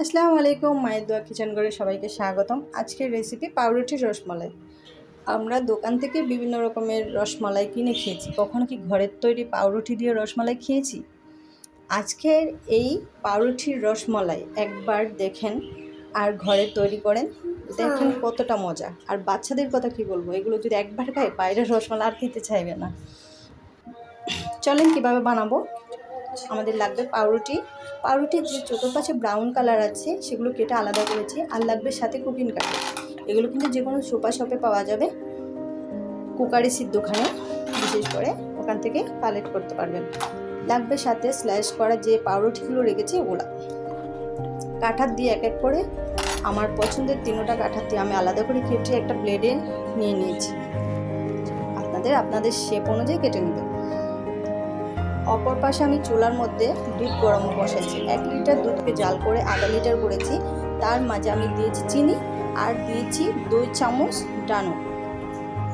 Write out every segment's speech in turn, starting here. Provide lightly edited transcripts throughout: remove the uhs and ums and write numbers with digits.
আসসালামু আলাইকুম, মায়ের দোয়া কিচেন ঘরে সবাইকে স্বাগতম। আজকের রেসিপি পাউরুটির রসমালাই। আমরা দোকান থেকে বিভিন্ন রকমের রসমালাই কিনে খেয়েছি, কখনো কি ঘরের তৈরি পাউরুটি দিয়ে রসমালাই খেয়েছি? আজকের এই পাউরুটির রসমালাই একবার দেখেন আর ঘরে তৈরি করেন, দেখেন কতটা মজা। আর বাচ্চাদের কথা কি বলবো, এগুলো যদি একবার খায় বাইরের রসমালাই আর খেতে চাইবে না। চলেন কীভাবে বানাবো। আমাদের লাগবে পাউরুটির যে চতুর্পাশে ব্রাউন কালার আছে সেগুলো কেটে আলাদা করেছি। আর লাগবে সাথে কুকিং কাঠি। এগুলো কিন্তু যে কোনো সুপার শপে পাওয়া যাবে, কুকারে সিদ্ধখানে বিশেষ করে ওখান থেকে কালেক্ট করতে পারবেন। লাগবে সাথে স্ল্যাশ করা যে পাউরুটিগুলো রেখেছি ওগুলো। কাঠার দিয়ে এক এক করে আমার পছন্দের তিনোটা কাঠার দিয়ে আমি আলাদা করে কেটে একটা ব্লেডে নিয়ে নিয়েছি। আপনাদের শেপ অনুযায়ী কেটে নেবেন। অপর পাশে আমি চুলার মধ্যে দুধ গরম বসাইছি। 1 লিটার দুধকে জাল করে আধা লিটার করেছি। তার মাঝে আমি দিয়েছি চিনি আর দিয়েছি 2 চামচ ডানো।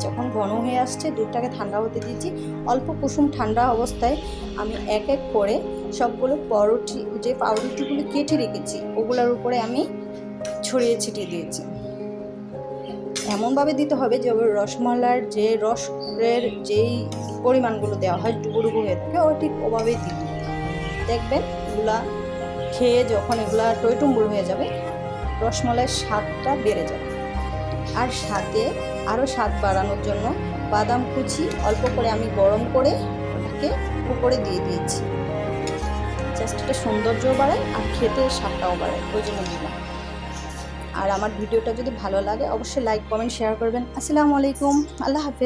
যখন ঘন হয়ে আসছে দুধটাকে ঠান্ডা হতে দিয়েছি। অল্প কুসুম ঠান্ডা অবস্থায় আমি এক এক করে সবগুলো পাউরুটিগুলো কেটে রেখেছি ওগুলোর উপরে আমি ছড়িয়ে ছিটিয়ে দিয়েছি। এমনভাবে দিতে হবে যে রসমালাইয়ের যে রসের যেই পরিমাণগুলো দেওয়া হয় ডুবো হয়ে থাকে ও ঠিক ওভাবেই দিতে। দেখবেন এগুলা খেয়ে যখন এগুলা টইটুম্বুর হয়ে যাবে রসমালাইয়ের স্বাদটা বেড়ে যাবে। আর সাথে আরও স্বাদ বাড়ানোর জন্য বাদাম কুচি অল্প করে আমি গরম করে ওটাকে উপরে দিয়ে দিয়েছি। জাস্ট এটা সৌন্দর্যও বাড়ায় আর খেতে স্বাদটাও বাড়ায়, ওই জন্য দিলাম। আর আমার ভিডিওটা যদি ভালো লাগে অবশ্যই লাইক কমেন্ট শেয়ার করবেন। আসসালামু আলাইকুম, আল্লাহ হাফেজ।